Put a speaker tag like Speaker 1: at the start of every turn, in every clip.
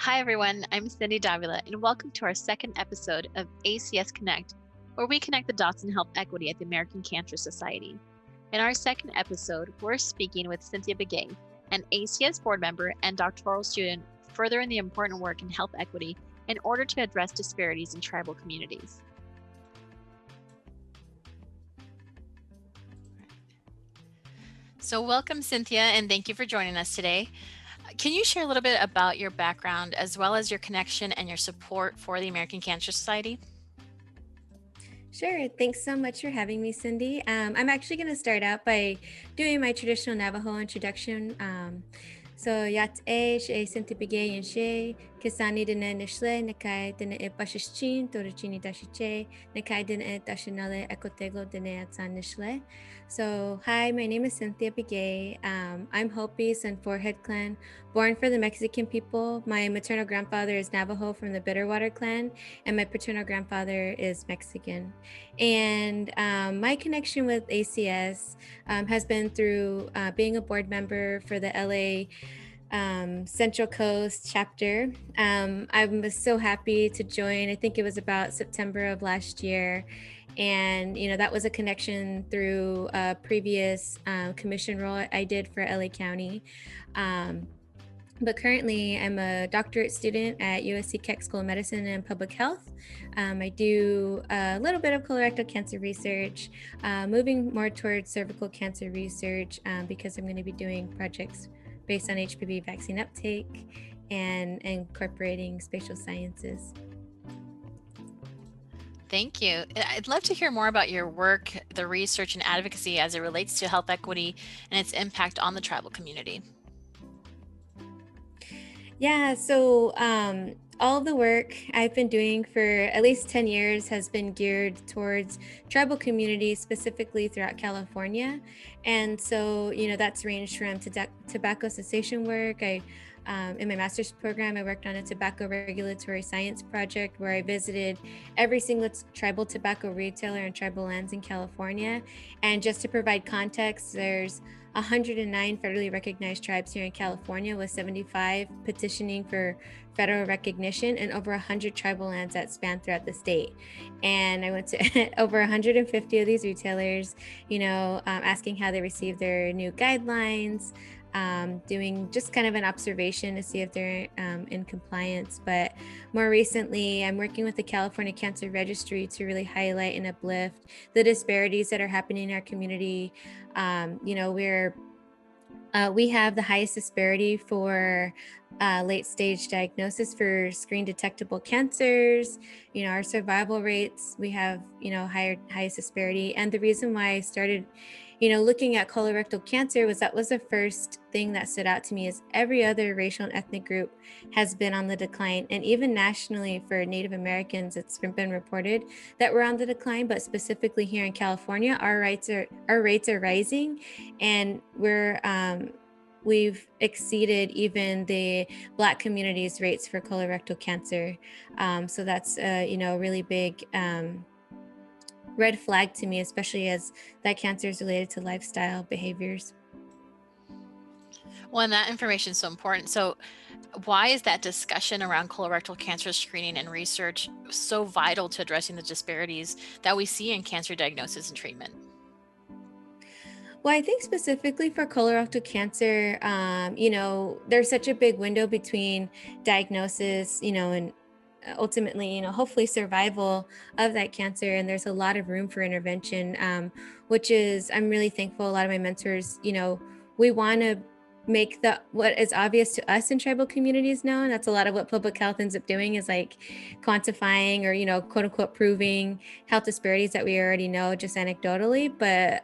Speaker 1: Hi everyone, I'm Cyndie Davila and welcome to our second episode of ACS Connect, where we connect the dots in health equity at the American Cancer Society. In our second episode, we're speaking with Cynthia Begay, an ACS board member and doctoral student furthering the important work in health equity in order to address disparities in tribal communities. So welcome, Cynthia, and thank you for joining us today. Can you share a little bit about your background as well as your connection and your support for the American Cancer Society?
Speaker 2: Sure. Thanks so much for having me, Cyndie. I'm actually going to start out by doing my traditional Navajo introduction. So yat she Cynthia Begay and she kisani dene nishle nekai dene e bashichin torachini dashiche nekai dene e dashinale ekotego dene atsan nishle. So hi, my name is Cynthia Begay. I'm Hopi and Forehead clan, born for the Mexican people. My maternal grandfather is Navajo from the Bitterwater clan, and my paternal grandfather is Mexican. And my connection with ACS has been through being a board member for the LA Central Coast chapter. I was so happy to join. I think it was about September of last year. And, that was a connection through a previous commission role I did for LA County. But currently, I'm a doctorate student at USC Keck Medicine and Public Health. I do a little bit of colorectal cancer research, moving more towards cervical cancer research because I'm going to be doing projects based on HPV vaccine uptake and incorporating spatial sciences.
Speaker 1: Thank you. I'd love to hear more about your work, the research and advocacy as it relates to health equity and its impact on the tribal community.
Speaker 2: Yeah, so all of the work I've been doing for at least 10 years has been geared towards tribal communities, specifically throughout California. And so, that's ranged from tobacco cessation work. In my master's program, I worked on a tobacco regulatory science project where I visited every single tribal tobacco retailer and tribal lands in California. And just to provide context, there's 109 federally recognized tribes here in California, with 75 petitioning for federal recognition, and over 100 tribal lands that span throughout the state. And I went to over 150 of these retailers, asking how they received their new guidelines, doing just kind of an observation to see if they're in compliance. But more recently, I'm working with the California Cancer Registry to really highlight and uplift the disparities that are happening in our community. We have the highest disparity for late stage diagnosis for screen detectable cancers. Our survival rates, we have, highest disparity. And the reason why I started, looking at colorectal cancer was the first thing that stood out to me, is every other racial and ethnic group has been on the decline. And even nationally for Native Americans, it's been reported that we're on the decline, but specifically here in California, our rates are rising, and we've exceeded even the Black community's rates for colorectal cancer. So that's a really big red flag to me, especially as that cancer is related to lifestyle behaviors.
Speaker 1: Well, and that information is so important. So why is that discussion around colorectal cancer screening and research so vital to addressing the disparities that we see in cancer diagnosis and treatment?
Speaker 2: Well, I think specifically for colorectal cancer, there's such a big window between diagnosis, and ultimately, hopefully survival of that cancer. And there's a lot of room for intervention, which is, I'm really thankful. A lot of my mentors, we want to make what is obvious to us in tribal communities known. That's a lot of what public health ends up doing, is like quantifying or, quote unquote, proving health disparities that we already know just anecdotally. But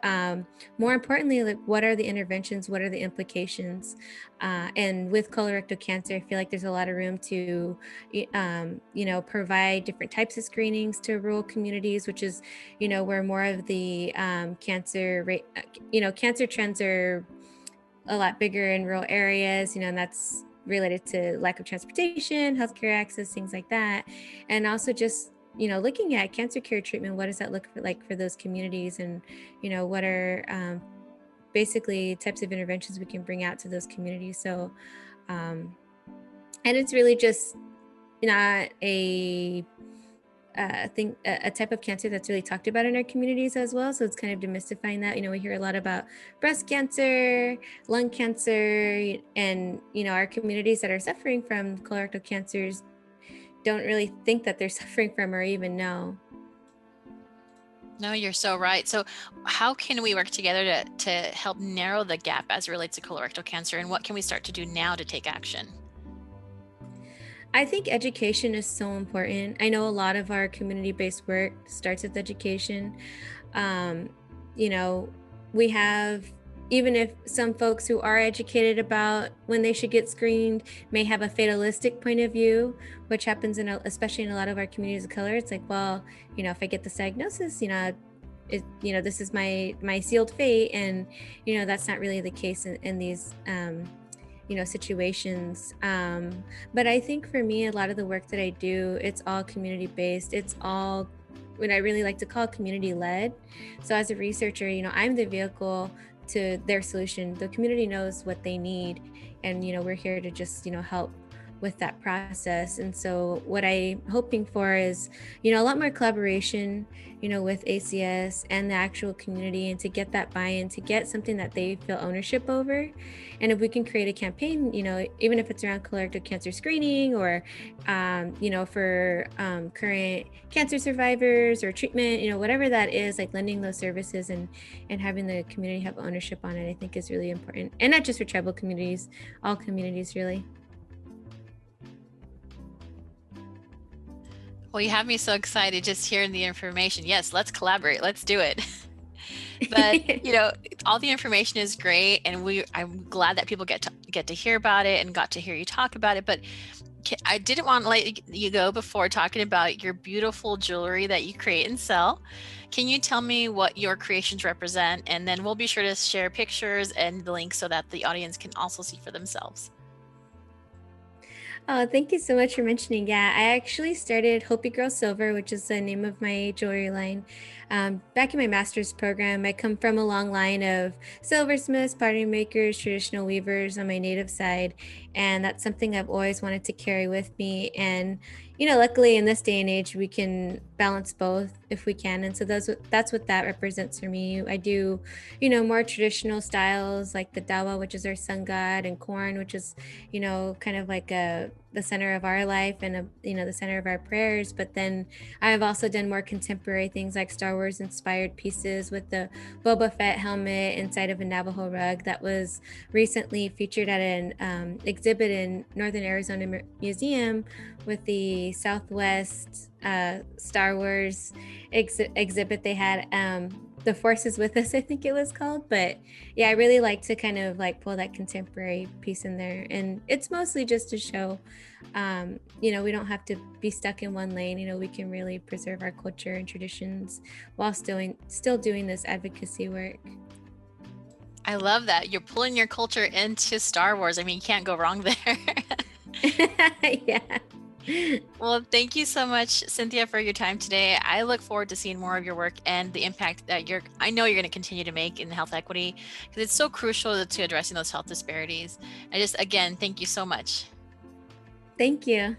Speaker 2: more importantly, like, what are the interventions? What are the implications? And with colorectal cancer, I feel like there's a lot of room to, provide different types of screenings to rural communities, which is, where more of the cancer rate, cancer trends are a lot bigger in rural areas, and that's related to lack of transportation, healthcare access, things like that. And also just, looking at cancer care treatment, what does that look like for those communities? And, what are basically types of interventions we can bring out to those communities. So And it's really just not a type of cancer that's really talked about in our communities as well. So it's kind of demystifying that. We hear a lot about breast cancer, lung cancer, and our communities that are suffering from colorectal cancers don't really think that they're suffering from or even know.
Speaker 1: No, you're so right. So how can we work together to help narrow the gap as it relates to colorectal cancer, and what can we start to do now to take action?
Speaker 2: I think education is so important. I know a lot of our community-based work starts with education. Um, we have, even if some folks who are educated about when they should get screened may have a fatalistic point of view, which happens especially in a lot of our communities of color. It's like, well, if I get this diagnosis, this is my sealed fate, and that's not really the case in these situations. But I think for me, a lot of the work that I do, it's all community based. It's all what I really like to call community led. So as a researcher, I'm the vehicle to their solution. The community knows what they need, and we're here to just help with that process. And so what I'm hoping for is a lot more collaboration with ACS and the actual community, and to get that buy-in, to get something that they feel ownership over. And if we can create a campaign, even if it's around colorectal cancer screening, or for current cancer survivors or treatment, whatever that is, like lending those services and having the community have ownership on it, I think is really important. And not just for tribal communities, all communities really.
Speaker 1: Well, you have me so excited just hearing the information. Yes, let's collaborate. Let's do it. But all the information is great, and I'm glad that people get to hear about it and got to hear you talk about it. But I didn't want to let you go before talking about your beautiful jewelry that you create and sell. Can you tell me what your creations represent? And then we'll be sure to share pictures and the links so that the audience can also see for themselves.
Speaker 2: Oh, thank you so much for mentioning. Yeah, I actually started Hopi Girl Silver, which is the name of my jewelry line. Back in my master's program, I come from a long line of silversmiths, pottery makers, traditional weavers on my native side. And that's something I've always wanted to carry with me. And, luckily in this day and age, we can balance both if we can. And so that's what that represents for me. I do, more traditional styles like the Dawa, which is our sun god, and corn, which is, kind of like the center of our life, and the center of our prayers. But then I've also done more contemporary things like Star Wars inspired pieces, with the Boba Fett helmet inside of a Navajo rug that was recently featured at an exhibit in Northern Arizona Museum, with the Southwest Star Wars exhibit they had. The Force is With Us, I think it was called. But yeah, I really like to kind of like pull that contemporary piece in there, and it's mostly just to show we don't have to be stuck in one lane. We can really preserve our culture and traditions while still doing this advocacy work.
Speaker 1: I love that you're pulling your culture into Star Wars. I mean, you can't go wrong there.
Speaker 2: Yeah.
Speaker 1: Well, thank you so much, Cynthia, for your time today. I look forward to seeing more of your work and the impact that I know you're going to continue to make in health equity, because it's so crucial to addressing those health disparities. Again, thank you so much.
Speaker 2: Thank you.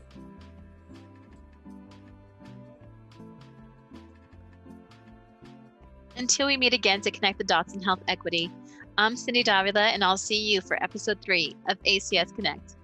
Speaker 1: Until we meet again to connect the dots in health equity, I'm Cyndie Davila, and I'll see you for episode 3 of ACS Connect.